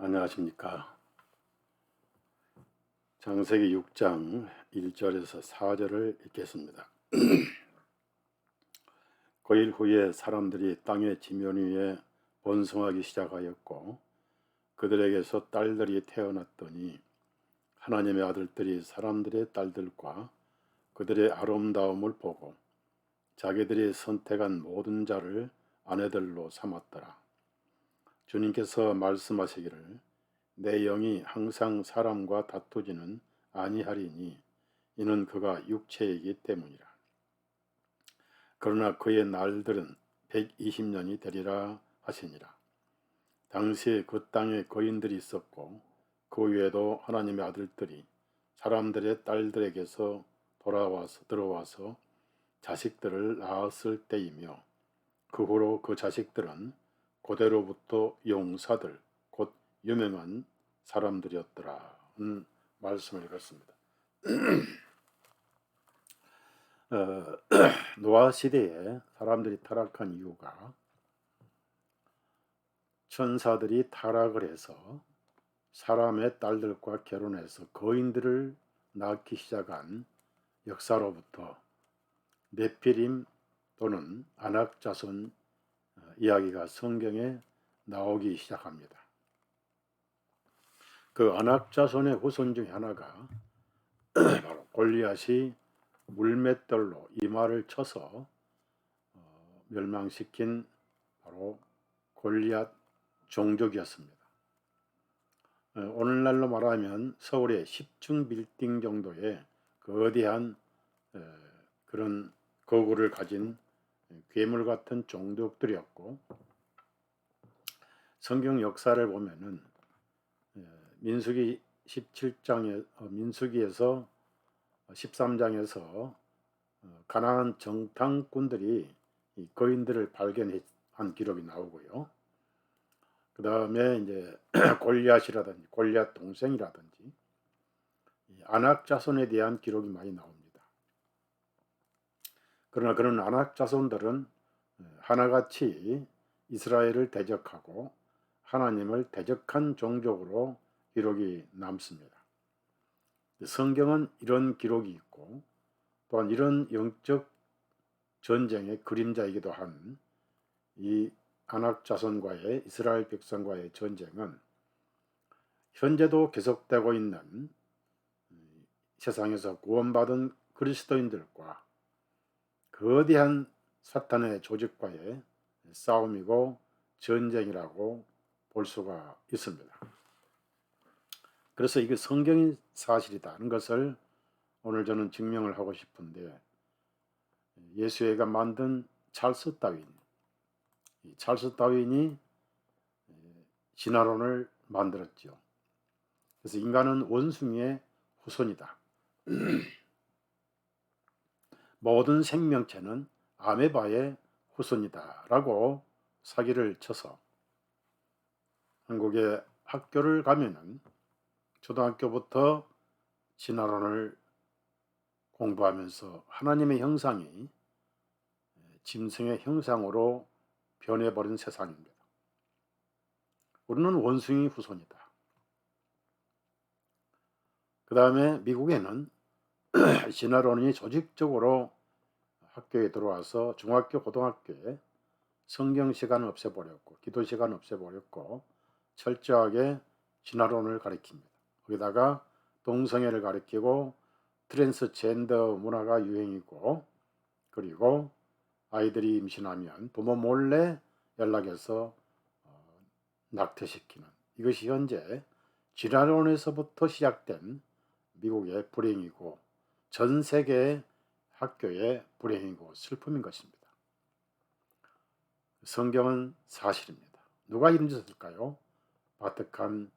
안녕하십니까. 창세기 6장 1절에서 4절을 읽겠습니다. 그 일 후에 사람들이 땅의 지면 위에 번성하기 시작하였고 그들에게서 딸들이 태어났더니 하나님의 아들들이 사람들의 딸들과 그들의 아름다움을 보고 자기들이 선택한 모든 자를 아내들로 삼았더라. 주님께서 말씀하시기를 내 영이 항상 사람과 다투지는 아니하리니 이는 그가 육체이기 때문이라. 그러나 그의 날들은 120년이 되리라 하시니라. 당시에 그 땅에 거인들이 있었고 그 외에도 하나님의 아들들이 사람들의 딸들에게서 들어와서 자식들을 낳았을 때이며 그 후로 그 자식들은 고대로부터 용사들 곧 유명한 사람들이었더라. 말씀을 읽었습니다. 노아 시대에 사람들이 타락한 이유가 천사들이 타락을 해서 사람의 딸들과 결혼해서 거인들을 낳기 시작한 역사로부터 네피림 또는 아낙자손 이야기가 성경에 나오기 시작합니다. 그 아낙자손의 후손 중에 하나가 바로 골리앗이 물맷돌로 이마를 쳐서 멸망시킨 바로 골리앗 종족이었습니다. 오늘날로 말하면 서울의 10층 빌딩 정도의 거대한 그런 거구를 가진 괴물 같은 종족들이었고, 성경 역사를 보면은 민수기 17장에 민수기에서 13장에서 가나안 정탐꾼들이 이 거인들을 발견한 기록이 나오고요. 그 다음에 이제 골리앗이라든지 골리앗 동생이라든지 아낙 자손에 대한 기록이 많이 나옵니다. 그러나 그런 아낙 자손들은 하나같이 이스라엘을 대적하고 하나님을 대적한 종족으로 기록이 남습니다. 성경은 이런 기록이 있고 또한 이런 영적 전쟁의 그림자이기도 한 이 아낙 자손과의 이스라엘 백성과의 전쟁은 현재도 계속되고 있는 세상에서 구원받은 그리스도인들과 거대한 사탄의 조직과의 싸움이고 전쟁이라고 볼 수가 있습니다. 그래서 이게 성경이 사실이다는 것을 오늘 저는 증명을 하고 싶은데, 예수애가 만든 찰스 다윈이 진화론을 만들었죠. 그래서 인간은 원숭이의 후손이다. 모든 생명체는 아메바의 후손이다 라고 사기를 쳐서 한국의 학교를 가면은 초등학교부터 진화론을 공부하면서 하나님의 형상이 짐승의 형상으로 변해버린 세상입니다. 우리는 원숭이 후손이다. 그 다음에 미국에는 진화론이 조직적으로 학교에 들어와서 중학교, 고등학교에 성경 시간을 없애버렸고 기도 시간을 없애버렸고 철저하게 진화론을 가르칩니다. 거기다가 동성애를 가르치고 트랜스젠더 문화가 유행이고, 그리고 아이들이 임신하면 부모 몰래 연락해서 낙태시키는, 이것이 현재 진화론에서부터 시작된 미국의 불행이고 전 세계의 학교의 불행이고 슬픔인 것입니다. 성경은 사실입니다. 누가 이런 짓을 했을까요? 바특한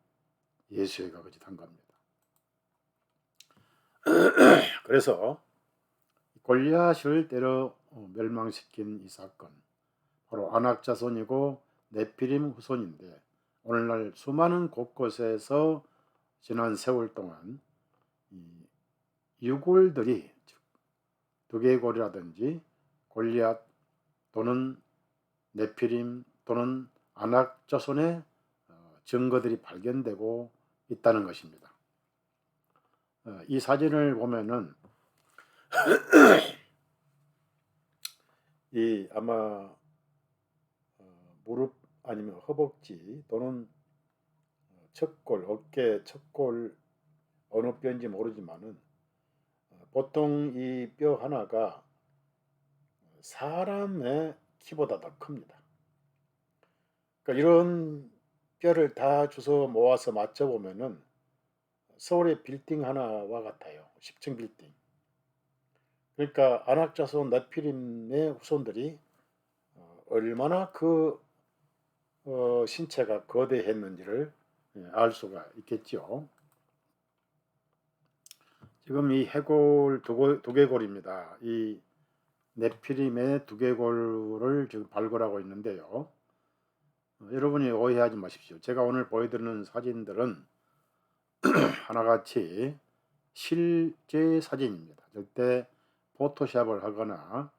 예수애가 그 짓 한 겁니다. 그래서 골리앗을 때려 멸망시킨 이 사건, 바로 아낙 자손이고 네피림 후손인데, 오늘날 수많은 곳곳에서 지난 세월 동안 이 유골들이, 두개골이라든지 골리앗 또는 네피림 또는 아낙 자손의 증거들이 발견되고 있다는 것입니다. 이 사진을 보면은 이 아마 무릎 아니면 허벅지 또는 척골, 어깨, 척골 어느 뼈인지 모르지만은 보통 이 뼈 하나가 사람의 키보다 더 큽니다. 그러니까 이런 뼈를 다 주워 모아서 맞춰보면은 서울의 빌딩 하나와 같아요. 10층 빌딩. 그러니까 안악자손 네피림의 후손들이 얼마나 그 신체가 거대했는지를 알 수가 있겠죠. 지금 이 해골 두개골입니다. 이 네피림의 두개골을 지금 발굴하고 있는데요. 여러분이 오해하지 마십시오. 제가 오늘 보여드리는 사진들은 하나같이 실제 사진입니다. 절대 포토샵을 하거나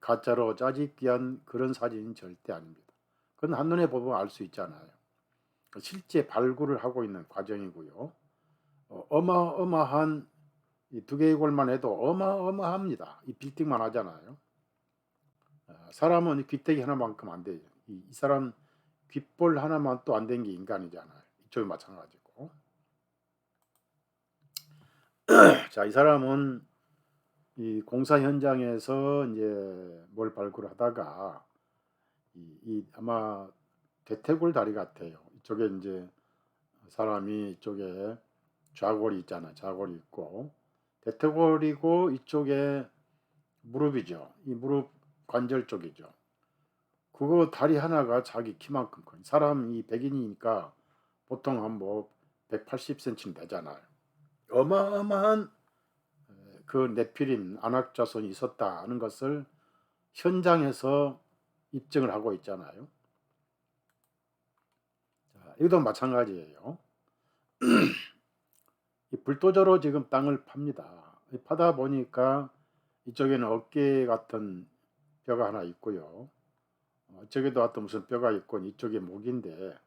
가짜로 짜집기 한 그런 사진은 절대 아닙니다. 그건 한눈에 보면 알 수 있잖아요. 실제 발굴을 하고 있는 과정이고요. 어마어마한 이 두개골만 해도 어마어마합니다. 이 빌딩만 하잖아요. 사람은 귀때기 하나만큼 안 돼요. 이 사람 귓볼 하나만 또 안 된 게 인간이잖아요. 이쪽이 마찬가지고. 자, 이 사람은 이 공사 현장에서 이제 뭘 발굴하다가 이 아마 대퇴골 다리 같아요. 이쪽에 이제 사람이 이쪽에 좌골이 있잖아요. 좌골이 있고 대퇴골이고 이쪽에 무릎이죠. 이 무릎 관절 쪽이죠. 그거 다리 하나가 자기 키만큼 커요. 사람이 백인이니까 보통 한 뭐 180cm 되잖아요. 어마어마한 그 네피림 안악자손이 있었다는 것을 현장에서 입증을 하고 있잖아요. 자, 이것도 마찬가지예요. 이 불도저로 지금 땅을 팝니다. 파다 보니까 이쪽에는 어깨 같은 뼈가 하나 있고요. 저기도 어떤 무슨 뼈가 있고 이쪽에 목인데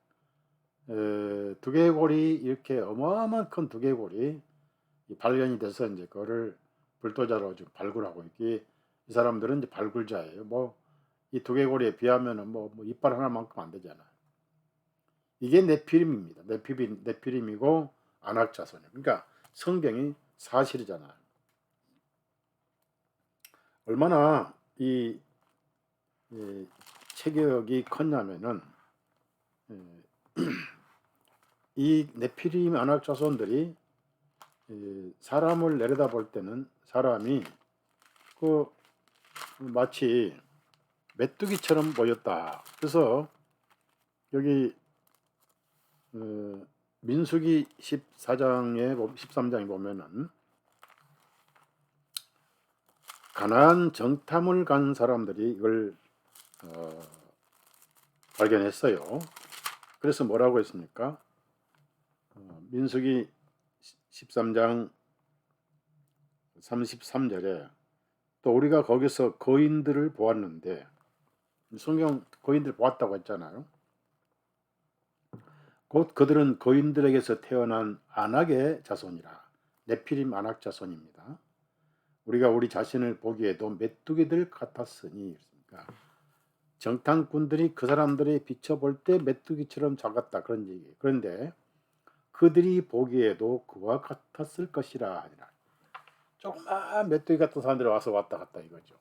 두개골이 이렇게 어마어마한 큰 두개골이 발견이 돼서 이제 그거를 불도저로 지금 발굴하고 이 사람들은 이제 발굴자예요. 뭐 이 두개골에 비하면은 뭐 이빨 하나만큼 안 되잖아요. 이게 네피림입니다. 네피림이고 안악자손이에요. 그러니까 성경이 사실이잖아요. 얼마나 이 체격이 컸냐면은 이 네피림 안악자손들이 사람을 내려다볼 때는 사람이 그 마치 메뚜기처럼 보였다. 그래서 여기 민수기 13장에 보면은 가나안 정탐을 간 사람들이 이걸 발견했어요. 그래서 뭐라고 했습니까? 민수기 13장 33절에 또 우리가 거기서 거인들을 보았는데, 성경 거인들 보았다고 했잖아요. 곧 그들은 거인들에게서 태어난 안악의 자손이라. 네피림 안악 자손입니다. 우리가 우리 자신을 보기에도 메뚜기들 같았으니, 그러니까 정탐꾼들이 그 사람들이 비춰볼 때 메뚜기처럼 작았다 그런 얘기. 그런데 그들이 보기에도 그와 같았을 것이라 하니라. 조그만 메뚜기 같은 사람들이 와서 왔다 갔다 이거죠.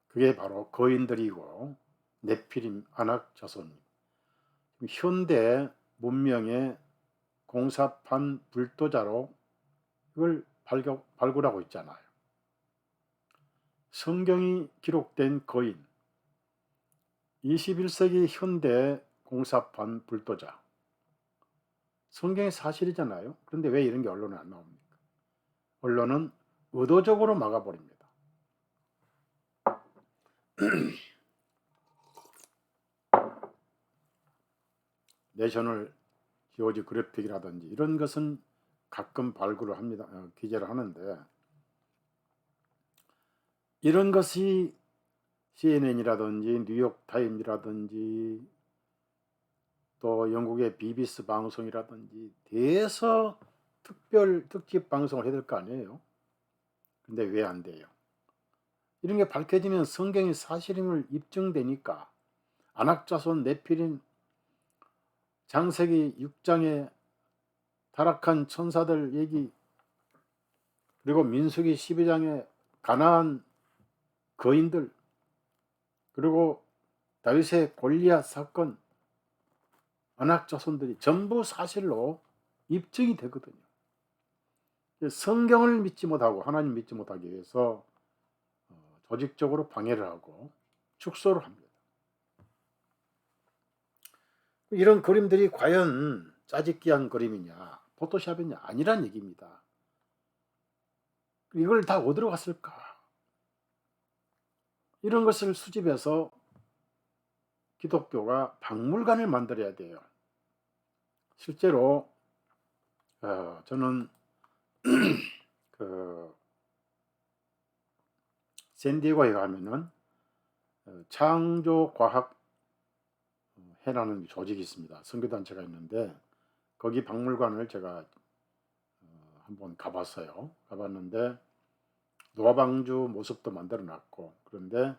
그게 바로 거인들이고 네피림 안악 자손입니다. 현대 문명의 공사판 불도자로 이걸 발굴하고 있잖아요. 성경이 기록된 거인, 21세기 현대 공사판 불도자. 성경의 사실이잖아요. 그런데 왜 이런 게 언론에 안 나옵니까? 언론은 의도적으로 막아버립니다. 내셔널 지오지 그래픽이라든지 이런 것은 가끔 발굴을 합니다. 기재를 하는데 이런 것이 CNN이라든지 뉴욕타임이라든지 또 영국의 BBC 방송이라든지 대서 특집 방송을 해야 될 거 아니에요. 근데 왜 안 돼요? 이런 게 밝혀지면 성경이 사실임을 입증되니까 안악자손 네피림 장세기 6장에 타락한 천사들 얘기, 그리고 민수기 12장에 가나안 거인들, 그리고 다윗의 골리앗 사건, 안악자손들이 전부 사실로 입증이 되거든요. 성경을 믿지 못하고 하나님 믿지 못하기 위해서 조직적으로 방해를 하고 축소를 합니다. 이런 그림들이 과연 짜집기한 그림이냐 포토샵이냐 아니란 얘기입니다. 이걸 다 어디로 갔을까? 이런 것을 수집해서 기독교가 박물관을 만들어야 돼요. 실제로 저는 그 샌디에고에 가면은 창조과학 해라는 조직이 있습니다. 선교단체가 있는데 거기 박물관을 제가 한번 가봤어요. 가봤는데 노아방주 모습도 만들어 놨고, 그런데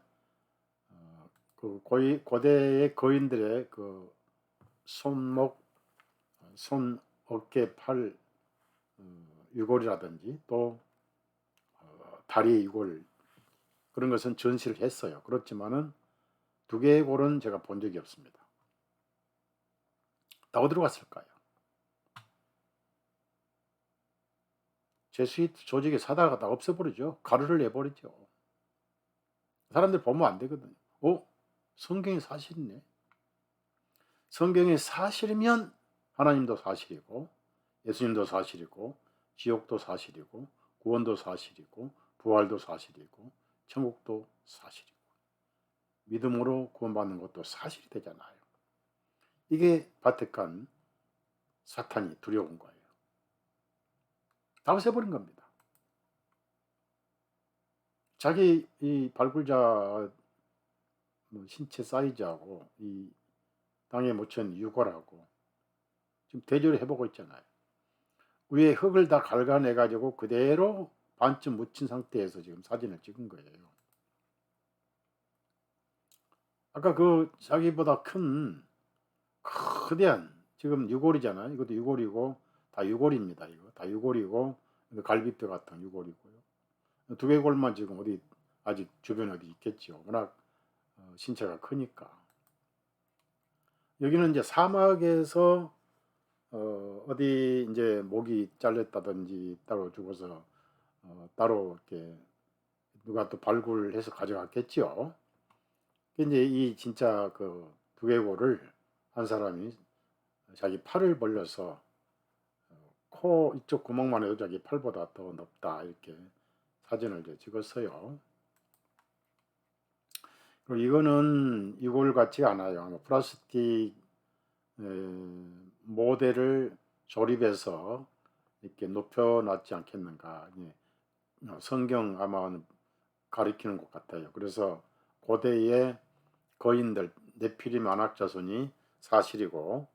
그 고대의 거인들의 그 손목, 손, 어깨, 팔 유골이라든지 또 다리 유골, 그런 것은 전시를 했어요. 그렇지만은 두개골은 제가 본 적이 없습니다. 다 어디로 갔을까요? 제수이트 조직에 사다가 다 없애버리죠. 가루를 내버리죠. 사람들 보면 안 되거든요. 성경이 사실이네. 성경이 사실이면 하나님도 사실이고, 예수님도 사실이고, 지옥도 사실이고, 구원도 사실이고, 부활도 사실이고, 천국도 사실이고, 믿음으로 구원받는 것도 사실이 되잖아요. 이게 바티칸 사탄이 두려운 거예요. 다 없애버린 겁니다. 자기 이 발굴자 신체 사이즈하고 이 땅에 묻힌 유골하고 지금 대조를 해보고 있잖아요. 위에 흙을 다 갉아내 가지고 그대로 반쯤 묻힌 상태에서 지금 사진을 찍은 거예요. 아까 그 자기보다 큰 거대한 지금 유골이잖아요. 이것도 유골이고 다 유골입니다. 이거 다 유골이고 갈비뼈 같은 유골이고요. 두개골만 지금 어디 아직 주변에 어디 있겠죠. 워낙 신체가 크니까. 여기는 이제 사막에서 어디 이제 목이 잘렸다든지 따로 죽어서 따로 이렇게 누가 또 발굴해서 가져갔겠죠. 이제 이 진짜 그 두개골을 한 사람이 자기 팔을 벌려서 코 이쪽 구멍만 해도 자기 팔보다 더 높다 이렇게 사진을 이제 찍었어요. 그리고 이거는 이골 같지 않아요. 아마 플라스틱 모델을 조립해서 이렇게 높여놨지 않겠는가. 성경 아마 가리키는 것 같아요. 그래서 고대의 거인들 네피림 안악자손이 사실이고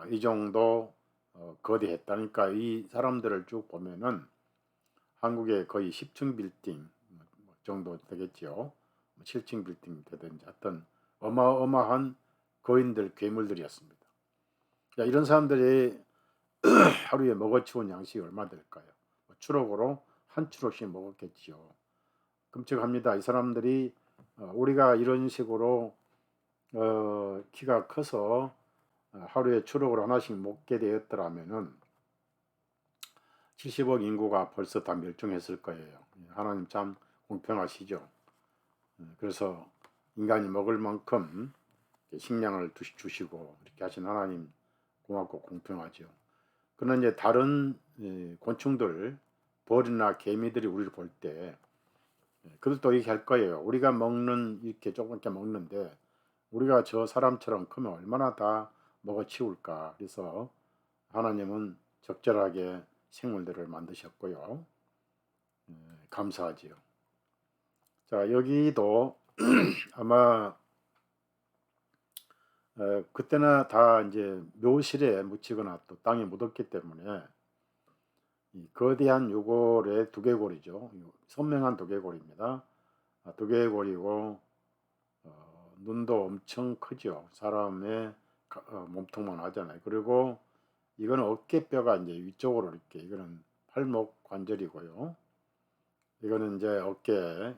이 정도 거대했다니까. 이 사람들을 쭉 보면은 한국의 거의 10층 빌딩 정도 되겠죠. 7층 빌딩 되든지 하여튼 어마어마한 거인들 괴물들이었습니다. 이런 사람들이 하루에 먹어치운 양식이 얼마 될까요? 추록으로 한 추록씩 먹었겠지요. 끔찍합니다. 이 사람들이 우리가 이런 식으로 키가 커서 하루에 추록을 하나씩 먹게 되었더라면은 70억 인구가 벌써 다 멸종했을 거예요. 하나님 참 공평하시죠. 그래서 인간이 먹을 만큼 식량을 주시고 이렇게 하신 하나님 고맙고 공평하죠. 그러나 이제 다른 곤충들, 벌이나 개미들이 우리를 볼 때 그들도 이렇게 할 거예요. 우리가 먹는 이렇게 조금밖에 먹는데 우리가 저 사람처럼 크면 얼마나 다 먹어치울까. 그래서 하나님은 적절하게 생물들을 만드셨고요. 감사하지요. 자, 여기도 아마 그때나 다 이제 묘실에 묻히거나 또 땅에 묻었기 때문에 이 거대한 유골의 두개골이죠. 선명한 두개골입니다. 두개골이고 눈도 엄청 크죠. 사람의 몸통만 하잖아요. 그리고 이거는 어깨뼈가 이제 위쪽으로 이렇게, 이거는 팔목 관절이고요. 이거는 이제 어깨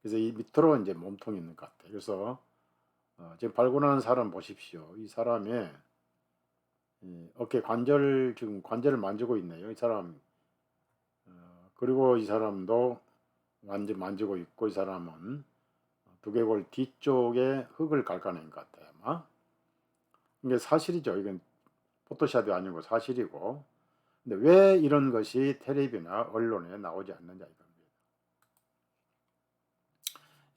그래서 이 밑으로 이제 몸통이 있는 것 같아요. 그래서 지금 발굴하는 사람 보십시오. 이 사람의 이 어깨 관절, 지금 관절을 만지고 있네요. 이 사람. 그리고 이 사람도 만지고 있고, 이 사람은 두개골 뒤쪽에 흙을 갉아낸 것 같아요. 아마 이게 사실이죠. 이건 포토샵이 아니고 사실이고. 근데 왜 이런 것이 텔레비나 언론에 나오지 않느냐 이겁니다.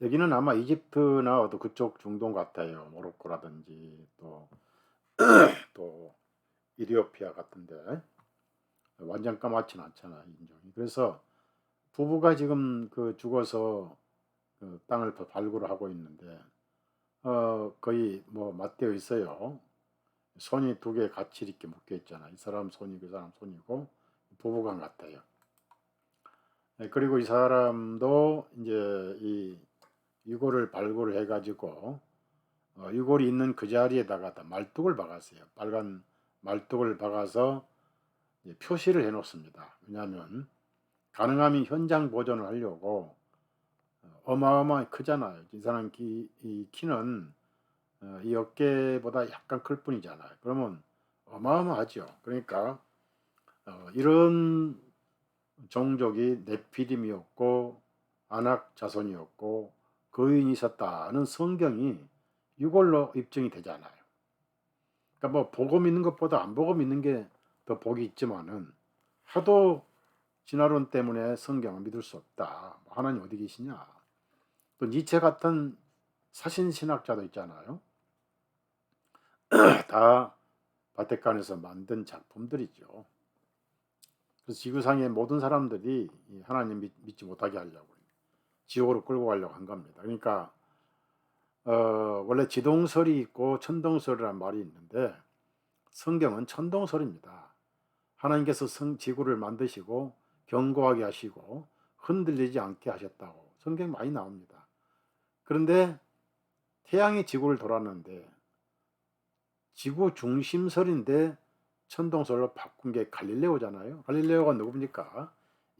여기는 아마 이집트나 어떤 그쪽 중동 같아요. 모로코라든지 또 이디오피아 같은데 완전 까맣진 않잖아, 인종이. 그래서 부부가 지금 죽어서 땅을 발굴을 하고 있는데 거의 뭐 맞대어 있어요. 손이 두 개 같이 이렇게 묶여 있잖아. 이 사람 손이 그 사람 손이고 부부간 같아요. 그리고 이 사람도 이제 이 유골을 발굴을 해가지고 유골이 있는 그 자리에다가 말뚝을 박았어요. 빨간 말뚝을 박아서 표시를 해 놓습니다. 왜냐하면 가능하면 현장 보존을 하려고 어마어마하게 크잖아요. 이 사람 이 키는 이 어깨보다 약간 클 뿐이잖아요. 그러면 어마어마하죠. 그러니까 이런 종족이 네피림이었고 아낙 자손이었고 거인이 있었다는 성경이 이걸로 입증이 되잖아요. 그러니까 뭐 보고 믿는 것보다 안 보고 믿는 게 더 복이 있지만은 하도 진화론 때문에 성경을 믿을 수 없다. 하나님 어디 계시냐? 또 니체 같은 사신 신학자도 있잖아요. 다 바티칸에서 만든 작품들이죠. 그래서 지구상의 모든 사람들이 하나님 믿지 못하게 하려고 지옥으로 끌고 가려고 한 겁니다. 그러니까 원래 지동설이 있고 천동설이란 말이 있는데 성경은 천동설입니다. 하나님께서 지구를 만드시고 견고하게 하시고 흔들리지 않게 하셨다고 성경 많이 나옵니다. 그런데 태양이 지구를 돌았는데 지구 중심설인데 천동설로 바꾼 게 갈릴레오잖아요. 갈릴레오가 누굽니까?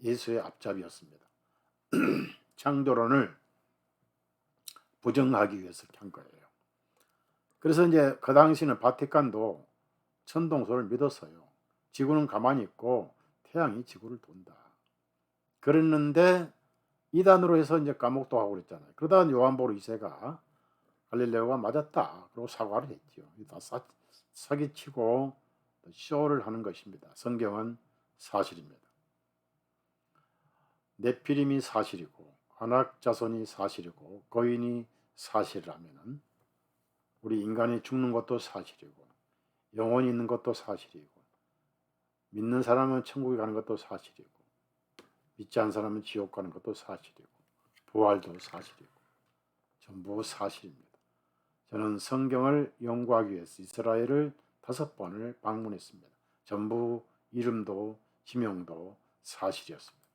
예수의 앞잡이였습니다. 창조론을 부정하기 위해서 한 거예요. 그래서 이제 그 당시는 바티칸도 천동설을 믿었어요. 지구는 가만히 있고 태양이 지구를 돈다. 그랬는데 이단으로 해서 이제 감옥도 하고 그랬잖아요. 그러다 요한복음 2세가 갈릴레오가 맞았다. 그리고 사과를 했죠. 다 사기치고 쇼를 하는 것입니다. 성경은 사실입니다. 네피림이 사실이고 아낙 자손이 사실이고 거인이 사실이라면은 우리 인간이 죽는 것도 사실이고 영혼이 있는 것도 사실이고 믿는 사람은 천국에 가는 것도 사실이고 믿지 않는 사람은 지옥 가는 것도 사실이고 부활도 사실이고 전부 사실입니다. 저는 성경을 연구하기 위해서 이스라엘을 5번을 방문했습니다. 전부 이름도 지명도 사실이었습니다.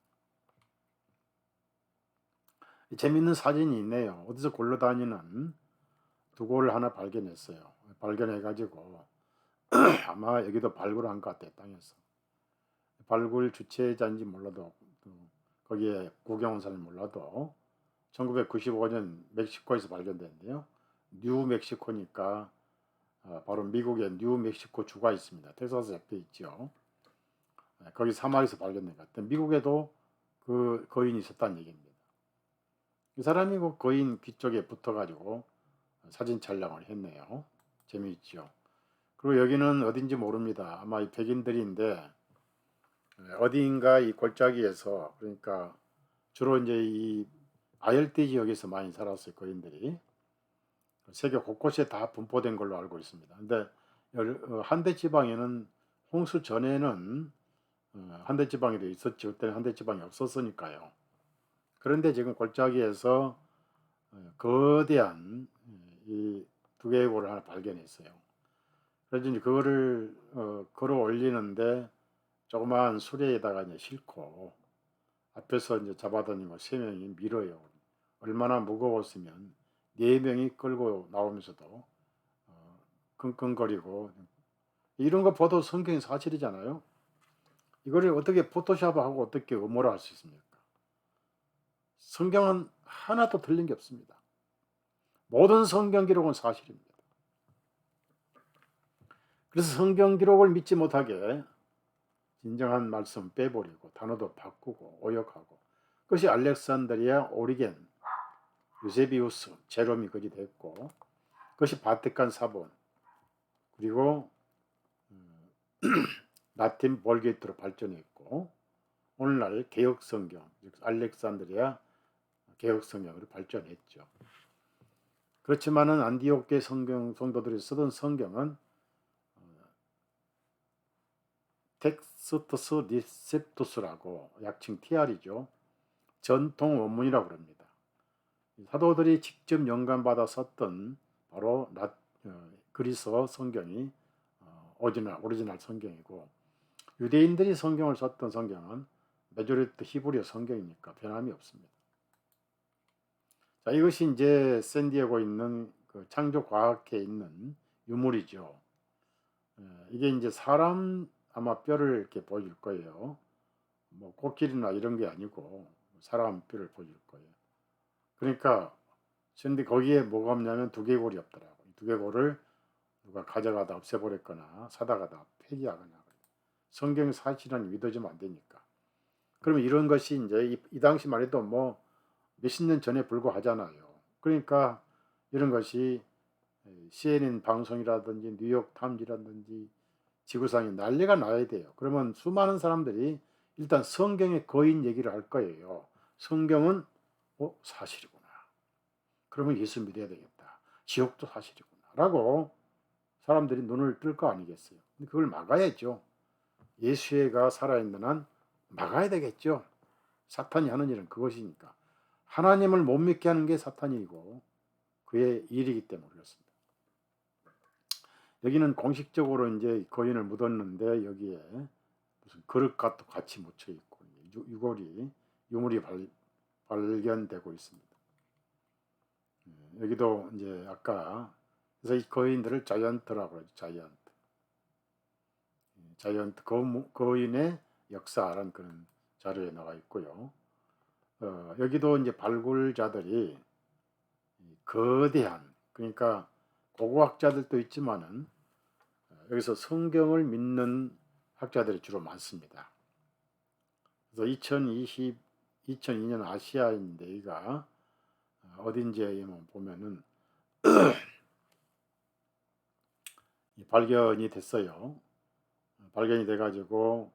재밌는 사진이 있네요. 어디서 굴러다니는 두골을 하나 발견했어요. 발견해가지고 아마 여기도 발굴한 것 같아요. 땅에서. 발굴 주최자인지 몰라도 거기에 구경 온 사람이 몰라도 1995년 멕시코에서 발견됐는데요. 뉴멕시코니까 바로 미국의 뉴멕시코 주가 있습니다. 텍사스 옆에 있죠. 거기 사막에서 발견된 것 같아요. 미국에도 그 거인이 있었다는 얘기입니다. 이 사람이 그 거인 귀 쪽에 붙어가지고 사진 촬영을 했네요. 재미있죠. 그리고 여기는 어딘지 모릅니다. 아마 이 백인들인데 어디인가 이 골짜기에서, 그러니까 주로 이제 이 아열대 지역에서 많이 살았어요. 거인들이 세계 곳곳에 다 분포된 걸로 알고 있습니다. 근데 한대 지방에는 홍수 전에는 한대 지방에도 있었죠. 그때는 한대 지방이 없었으니까요. 그런데 지금 골짜기에서 거대한 이 두개골을 하나 발견했어요. 그래서 이제 그거를 걸어 올리는데 조그마한 수레에다가 이제 싣고 앞에서 이제 잡아다니고 세 명이 밀어요. 얼마나 무거웠으면 네 명이 끌고 나오면서도 끙끙거리고 이런 거 봐도 성경이 사실이잖아요. 이거를 어떻게 포토샵하고 어떻게 음모를 할 수 있습니까? 성경은 하나도 틀린 게 없습니다. 모든 성경 기록은 사실입니다. 그래서 성경 기록을 믿지 못하게 진정한 말씀 빼버리고 단어도 바꾸고 오역하고 그것이 알렉산드리아 오리겐, 유세비우스, 제롬이 그리 됐고 그것이 바티칸 사본 그리고 라틴 볼게이트로 발전했고 오늘날 개혁성경, 즉 알렉산드리아 개혁성경으로 발전했죠. 그렇지만은 안디옥계 성도들이 쓰던 성경은 텍스투스 리셉투스라고 약칭 TR이죠. 전통 원문이라고 합니다. 사도들이 직접 영감받아 썼던 바로 그리스어 성경이 오리지널 성경이고 유대인들이 성경을 썼던 성경은 메조리트 히브리어 성경이니까 변함이 없습니다. 자, 이것이 이제 샌디에고에 있는 그 창조과학회에 있는 유물이죠. 이게 이제 사람 아마 뼈를 이렇게 보여줄 거예요. 뭐 코끼리나 이런 게 아니고 사람 뼈를 보여줄 거예요. 그러니까 근데 거기에 뭐가 없냐면 두개골이 없더라고. 두개골을 누가 가져가다 없애버렸거나 사다가다 폐기하거나 성경 사실은 믿어지면 안 되니까. 그러면 이런 것이 이제 이 당시만 해도 뭐 몇십 년 전에 불과하잖아요. 그러니까 이런 것이 CNN 방송이라든지 뉴욕 타임즈라든지 지구상에 난리가 나야 돼요. 그러면 수많은 사람들이 일단 성경의 거인 얘기를 할 거예요. 성경은 사실이구나. 그러면 예수 믿어야 되겠다. 지옥도 사실이구나. 라고 사람들이 눈을 뜰 거 아니겠어요. 그걸 막아야죠. 예수가 살아있는 한 막아야 되겠죠. 사탄이 하는 일은 그것이니까. 하나님을 못 믿게 하는 게 사탄이고 그의 일이기 때문에 그렇습니다. 여기는 공식적으로 이제 거인을 묻었는데 여기에 무슨 그릇과 같이 묻혀 있고 유물이 발견되고 있습니다. 여기도 이제 아까 그래서 이 거인들을 자이언트라고 하죠. 자이언트 거인의 역사라는 그런 자료에 나와 있고요. 여기도 이제 발굴자들이 거대한 그러니까 고고학자들도 있지만은 여기서 성경을 믿는 학자들이 주로 많습니다. 그래서 2002년 아시아인데 이가 어딘지에 보면은 발견이 됐어요. 발견이 돼가지고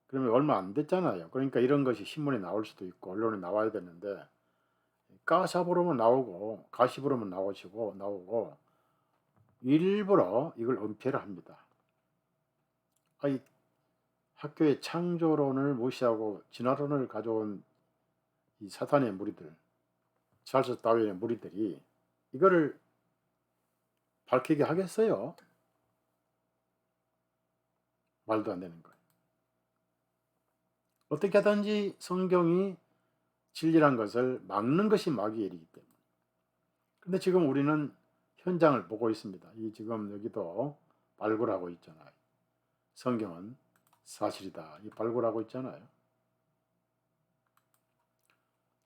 그러면 얼마 안 됐잖아요. 그러니까 이런 것이 신문에 나올 수도 있고 언론에 나와야 되는데 가샤브로만 나오고 가시브로만 나오고 일부러 이걸 은폐를 합니다. 아니, 학교의 창조론을 무시하고 진화론을 가져온 이 사탄의 무리들, 찰스 다윈의 무리들이 이거를 밝히게 하겠어요? 말도 안 되는 거예요. 어떻게 하든지 성경이 진리란 것을 막는 것이 마귀의 일이기 때문에. 근데 지금 우리는 현장을 보고 있습니다. 이 지금 여기도 발굴하고 있잖아요. 성경은 사실이다. 이 발굴하고 있잖아요.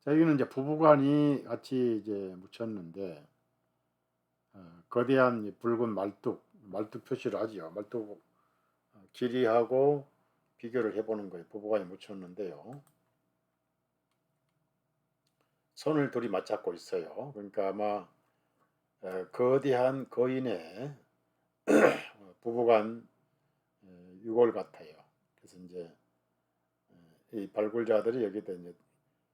자, 여기는 이제 부부간이 같이 이제 묻혔는데 거대한 붉은 말뚝 표시를 하지요. 말뚝 길이하고 비교를 해보는 거예요. 부부간이 묻혔는데요. 손을 둘이 맞잡고 있어요. 그러니까 아마 거대한 거인의 부부간 유골 같아요. 그래서 이제 이 발굴자들이 여기다 이제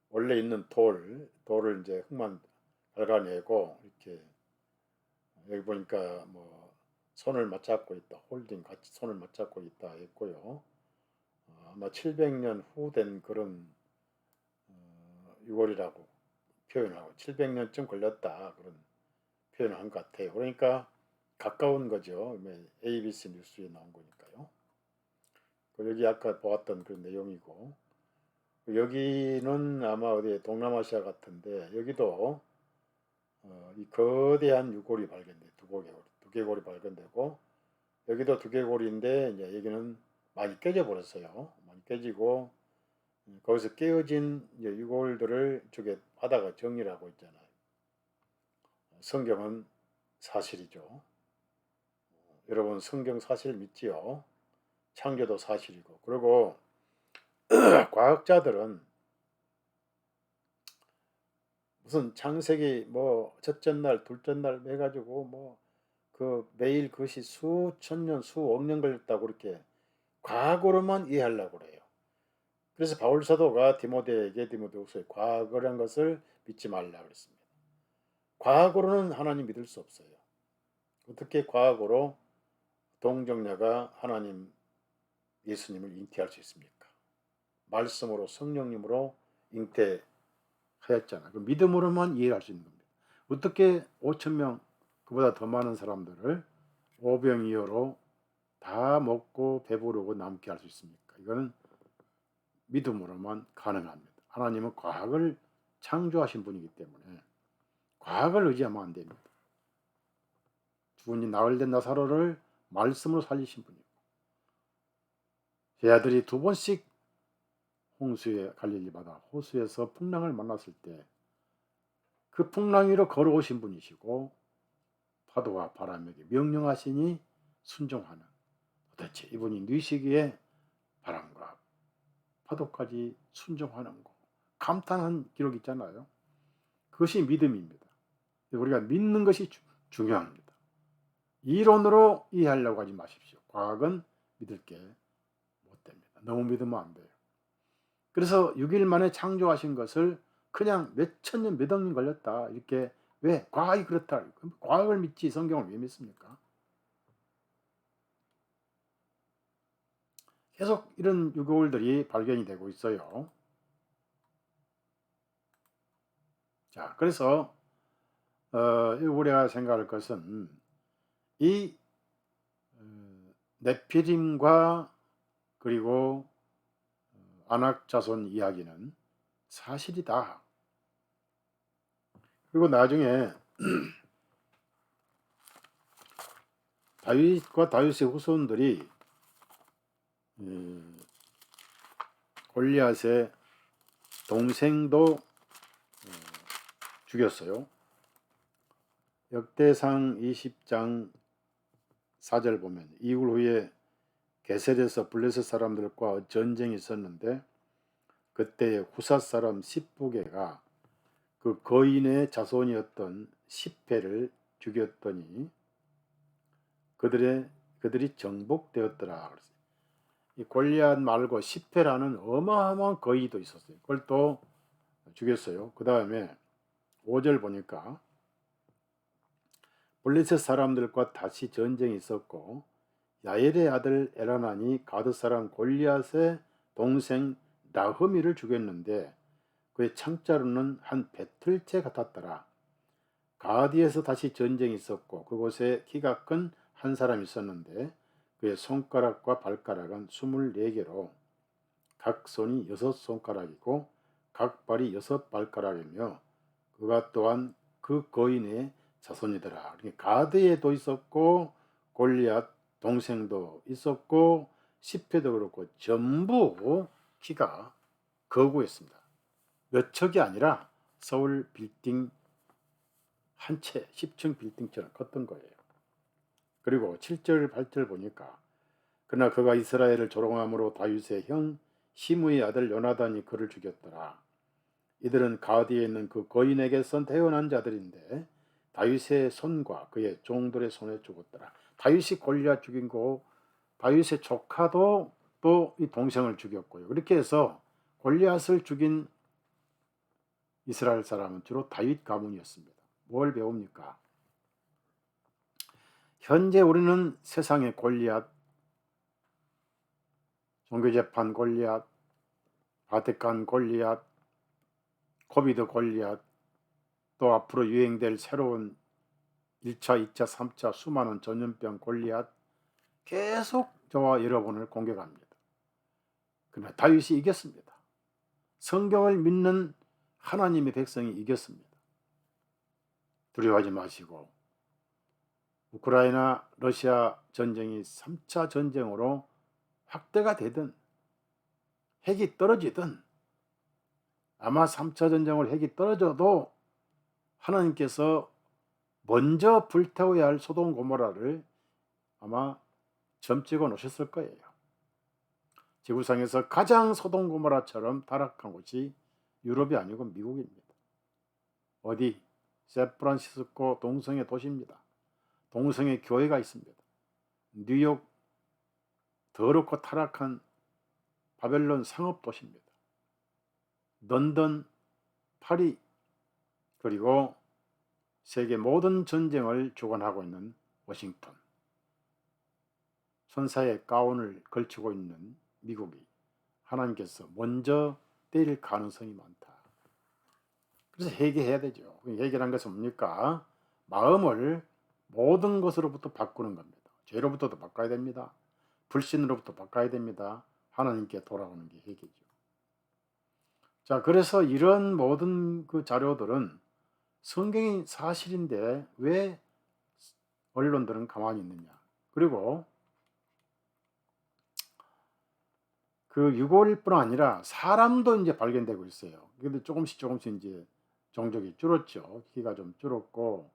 원래 있는 돌을 이제 흙만 갉아내고 이렇게 여기 보니까 뭐 손을 맞잡고 있다, 홀딩 같이 손을 맞잡고 있다 했고요. 아마 700년 후 된 그런 유골이라고 표현하고 700년쯤 걸렸다 그런 표현한 것 같아요. 그러니까 가까운 거죠. ABC 뉴스에 나온 거니까요. 여기 아까 보았던 그런 내용이고, 여기는 아마 어디 동남아시아 같은데, 여기도 이 거대한 유골이 발견돼, 두개골이 발견되고, 여기도 두개골인데 이제 여기는 많이 깨져 버렸어요. 많이 깨지고, 거기서 깨어진 이제 유골들을 저게 바다가 정리를 하고 있잖아요. 성경은 사실이죠. 여러분 성경 사실 믿지요? 창조도 사실이고. 그리고 과학자들은 무슨 창세기 뭐 첫째 날, 둘째 날 해가지고 뭐 그 매일 그것이 수천 년, 수억 년 걸렸다고 그렇게 과거로만 이해하려고 그래요. 그래서 바울 사도가 디모데후서에 과거란 것을 믿지 말라 그랬습니다. 과거로는 하나님 믿을 수 없어요. 어떻게 과거로 동정녀가 하나님 예수님을 잉태할 수 있습니까? 말씀으로 성령님으로 잉태하였잖아. 그 믿음으로만 이해할 수 있는 겁니다. 어떻게 5천 명 그보다 더 많은 사람들을 오병이어로 다 먹고 배부르고 남게 할 수 있습니까? 이거는 믿음으로만 가능합니다. 하나님은 과학을 창조하신 분이기 때문에 과학을 의지하면 안 됩니다. 죽은 지 나흘 된 나사로를 말씀으로 살리신 분이고, 제 아들이 두 번씩 홍수에 갈릴리 바다 호수에서 풍랑을 만났을 때 그 풍랑 위로 걸어오신 분이시고, 파도와 바람에게 명령하시니 순종하는, 도대체 이분이 뉘시기에 바람과 파도까지 순종하는 거, 감탄한 기록이 있잖아요. 그것이 믿음입니다. 우리가 믿는 것이 중요합니다. 이론으로 이해하려고 하지 마십시오. 과학은 믿을 게 못 됩니다. 너무 믿으면 안 돼요. 그래서 6일 만에 창조하신 것을 그냥 몇천 년, 몇 억 년 걸렸다, 이렇게, 왜? 과학이 그렇다. 과학을 믿지 성경을 왜 믿습니까? 계속 이런 유골들이 발견이 되고 있어요. 자, 그래서 우리가 생각할 것은 이 네피림과 그리고 아낙 자손 이야기는 사실이다. 그리고 나중에 다윗과 다윗의 후손들이 골리앗의 동생도 죽였어요. 역대상 20장 4절 보면, 이후 후에 게셀에서 블레셋 사람들과 전쟁이 있었는데 그때에 후삿 사람 십부게가 그 거인의 자손이었던 십회를 죽였더니 그들이 정복되었더라. 이 골리앗 말고 십회라는 어마어마한 거인도 있었어요. 그걸 또 죽였어요. 그 다음에 5절 보니까 블레셋 사람들과 다시 전쟁이 있었고 야엘의 아들 에라난이 가드 사람 골리앗의 동생 나흐미를 죽였는데 그의 창자로는 한 배틀채 같았더라. 가디에서 다시 전쟁이 있었고 그곳에 키가 큰 한 사람이 있었는데 그의 손가락과 발가락은 24개로 각 손이 6손가락이고 각 발이 6발가락이며 그가 또한 그 거인의 자손이더라. 가드에도 있었고 골리앗 동생도 있었고 십회도 그렇고 전부 키가 거구했습니다. 몇 척이 아니라 서울 빌딩 한 채, 10층 빌딩처럼 컸던 거예요. 그리고 7절 8절 보니까 그러나 그가 이스라엘을 조롱함으로 다윗의 형 시므의 아들 요나단이 그를 죽였더라. 이들은 가디에 있는 그 거인에게서 태어난 자들인데 다윗의 손과 그의 종들의 손에 죽었더라. 다윗이 골리앗 죽인 거, 다윗의 조카도 또 이 동생을 죽였고요. 그렇게 해서 골리앗을 죽인 이스라엘 사람은 주로 다윗 가문이었습니다. 뭘 배웁니까? 현재 우리는 세상의 골리앗, 종교재판 골리앗, 바티칸 골리앗, 코비드 골리앗, 또 앞으로 유행될 새로운 1차, 2차, 3차 수많은 전염병 골리앗 계속 저와 여러분을 공격합니다. 그러나 다윗이 이겼습니다. 성경을 믿는 하나님의 백성이 이겼습니다. 두려워하지 마시고 우크라이나 러시아 전쟁이 3차 전쟁으로 확대가 되든 핵이 떨어지든 아마 3차 전쟁으로 핵이 떨어져도 하나님께서 먼저 불태워야 할 소돔 고모라를 아마 점찍어 놓으셨을 거예요. 지구상에서 가장 소돔 고모라처럼 타락한 곳이 유럽이 아니고 미국입니다. 어디? 샌프란시스코 동성애 도시입니다. 동성애 교회가 있습니다. 뉴욕 더럽고 타락한 바벨론 상업 도시입니다. 런던, 파리, 그리고 세계 모든 전쟁을 주관하고 있는 워싱턴, 천사의 가운을 걸치고 있는 미국이 하나님께서 먼저 때릴 가능성이 많다. 그래서 회개해야 되죠. 회개란 것은 뭡니까? 마음을 모든 것으로부터 바꾸는 겁니다. 죄로부터도 바꿔야 됩니다. 불신으로부터 바꿔야 됩니다. 하나님께 돌아오는 게 회개죠. 자, 그래서 이런 모든 그 자료들은 성경이 사실인데 왜 언론들은 가만히 있느냐. 그리고 그 6월뿐 아니라 사람도 이제 발견되고 있어요. 근데 조금씩 이제 종족이 줄었죠. 키가 좀 줄었고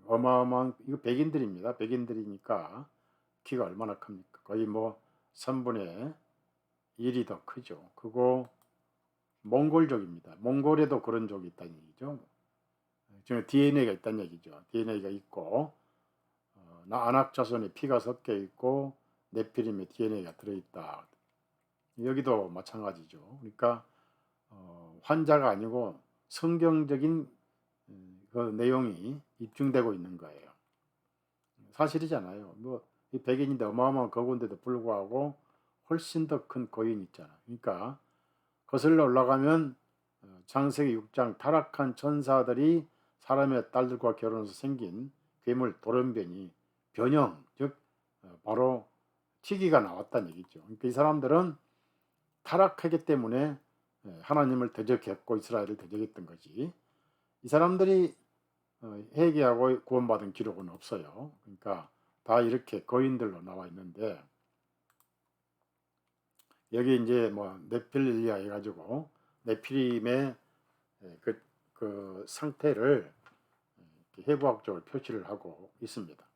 어마어마한, 이거 백인들입니다. 백인들이니까 키가 얼마나 큽니까? 거의 뭐 3분의 1이 더 크죠. 그거 몽골족입니다. 몽골에도 그런 족이 있다는 얘기죠. 지금 DNA가 있다는 얘기죠. DNA가 있고 아낙 자손의 피가 섞여 있고 네피림의 DNA가 들어있다. 여기도 마찬가지죠. 그러니까 환자가 아니고 성경적인 그 내용이 입증되고 있는 거예요. 사실이잖아요. 뭐 이 백인인데 어마어마한 거구인데도 불구하고 훨씬 더 큰 거인이 있잖아. 그러니까 거슬러 올라가면 창세기 6장 타락한 천사들이 사람의 딸들과 결혼해서 생긴 괴물 돌연변이 변형, 즉 바로 티기가 나왔다는 얘기죠. 그러니까 이 사람들은 타락하기 때문에 하나님을 대적했고 이스라엘을 대적했던 거지. 이 사람들이 회개하고 구원받은 기록은 없어요. 그러니까 다 이렇게 거인들로 나와 있는데 여기 이제 뭐 네필리아 해가지고 네피림의 그 상태를 해부학적으로 표시를 하고 있습니다.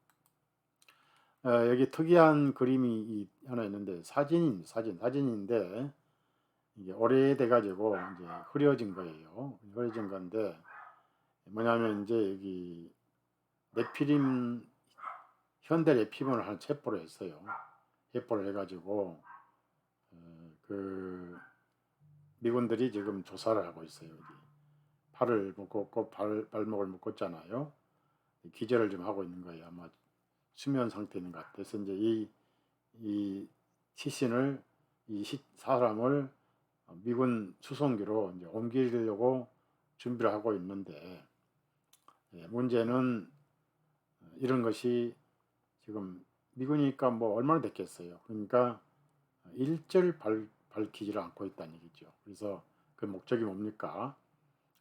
여기 특이한 그림이 하나 있는데 사진인데 이게 오래돼 가지고 이제 흐려진 거예요. 흐려진 건데 뭐냐면 이제 여기 네피림 현대 네피림을 하나 체포를 했어요. 체포를 해가지고 그 미군들이 지금 조사를 하고 있어요. 여기 팔을 묶었고 발목을 묶었잖아요. 기절을 좀 하고 있는 거예요. 아마 수면 상태인 것 같아요. 그래서 이제 이 시신을 사람을 미군 수송기로 이제 옮기려고 준비를 하고 있는데 문제는 이런 것이 지금 미군이니까 뭐 얼마나 됐겠어요. 그러니까 일절 밝히지를 않고 있다는 얘기죠. 그래서 그 목적이 뭡니까?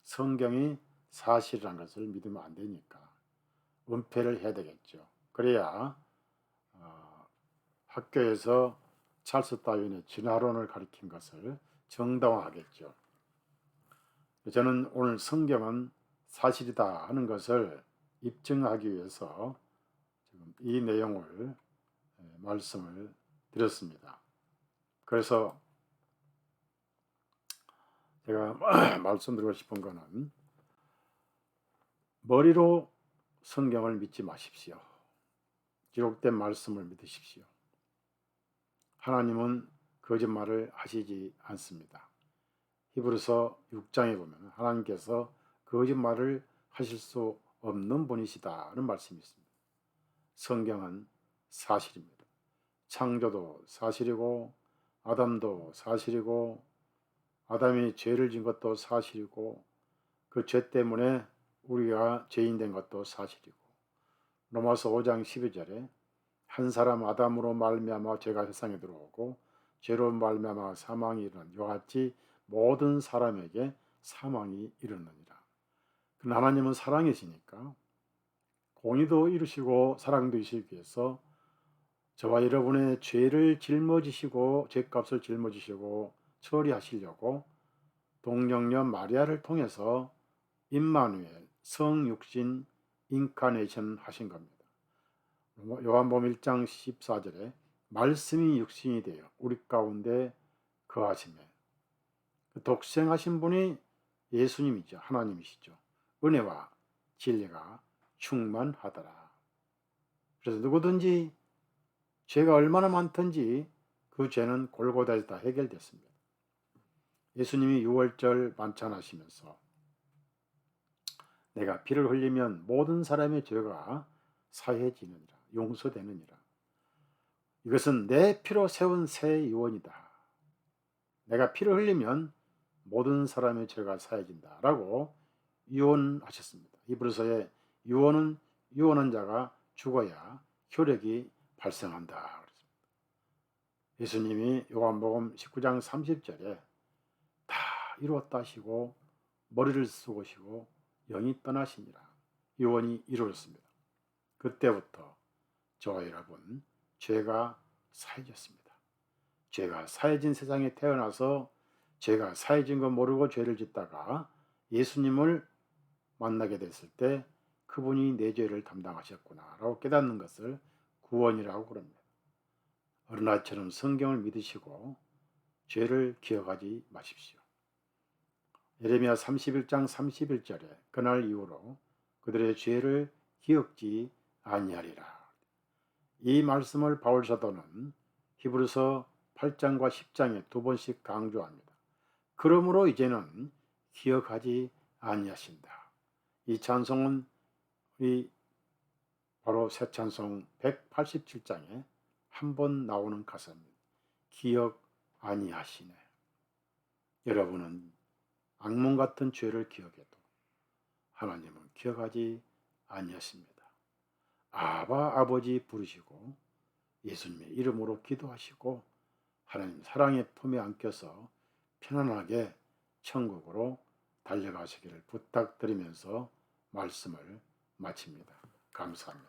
성경이 사실이라는 것을 믿으면 안 되니까 은폐를 해야 되겠죠. 그래야 학교에서 찰스 다윈의 진화론을 가리킨 것을 정당화하겠죠. 저는 오늘 성경은 사실이다 하는 것을 입증하기 위해서 지금 이 내용을 말씀을 드렸습니다. 그래서 제가 말씀드리고 싶은 것은 머리로 성경을 믿지 마십시오. 기록된 말씀을 믿으십시오. 하나님은 거짓말을 하시지 않습니다. 히브리서 6장에 보면 하나님께서 거짓말을 하실 수 없는 분이시다는 말씀이 있습니다. 성경은 사실입니다. 창조도 사실이고 아담도 사실이고 아담이 죄를 진 것도 사실이고 그 죄 때문에 우리가 죄인 된 것도 사실이고 로마서 5장 12절에 한 사람 아담으로 말미암아 죄가 세상에 들어오고 죄로 말미암아 사망이 이르는 이와 같이 모든 사람에게 사망이 이르느니라. 그러나 하나님은 사랑이시니까 공의도 이루시고 사랑도 이루시기 위해서 저와 여러분의 죄를 짊어지시고 죄값을 짊어지시고 처리하시려고 동정녀 마리아를 통해서 임마누엘 성육신 인카네이션 하신 겁니다. 요한복음 1장 14절에 말씀이 육신이 되어 우리 가운데 거하시매 독생하신 분이 예수님이죠. 하나님이시죠. 은혜와 진리가 충만하더라. 그래서 누구든지 죄가 얼마나 많든지 그 죄는 골고다에서 다 해결됐습니다. 예수님이 유월절 만찬하시면서 내가 피를 흘리면 모든 사람의 죄가 사해지느니라, 용서되느니라. 이것은 내 피로 세운 새 유언이다. 내가 피를 흘리면 모든 사람의 죄가 사해진다 라고 유언하셨습니다. 히브리서의 유언은 유언한 자가 죽어야 효력이 발생한다. 예수님이 요한복음 19장 30절에 다 이루었다 하시고 머리를 쏘시고 영이 떠나시니라. 유언이 이루어졌습니다. 그때부터 저와 여러분 죄가 사해졌습니다. 죄가 사해진 세상에 태어나서 죄가 사해진 거 모르고 죄를 짓다가 예수님을 만나게 됐을 때 그분이 내 죄를 담당하셨구나 라고 깨닫는 것을 구원이라고 그럽니다. 어린아이처럼 성경을 믿으시고 죄를 기억하지 마십시오. 예레미야 31장 31절에 그날 이후로 그들의 죄를 기억지 아니하리라. 이 말씀을 바울 사도는 히브리서 8장과 10장에 두 번씩 강조합니다. 그러므로 이제는 기억하지 아니하신다. 이 찬송은 바로 새 찬송 187장에 한 번 나오는 가사입니다. 기억 아니하시네. 여러분은 악몽 같은 죄를 기억해도 하나님은 기억하지 아니하십니다. 아바 아버지 부르시고 예수님의 이름으로 기도하시고 하나님 사랑의 품에 안겨서 편안하게 천국으로 달려가시기를 부탁드리면서 말씀을 마칩니다. 감사합니다.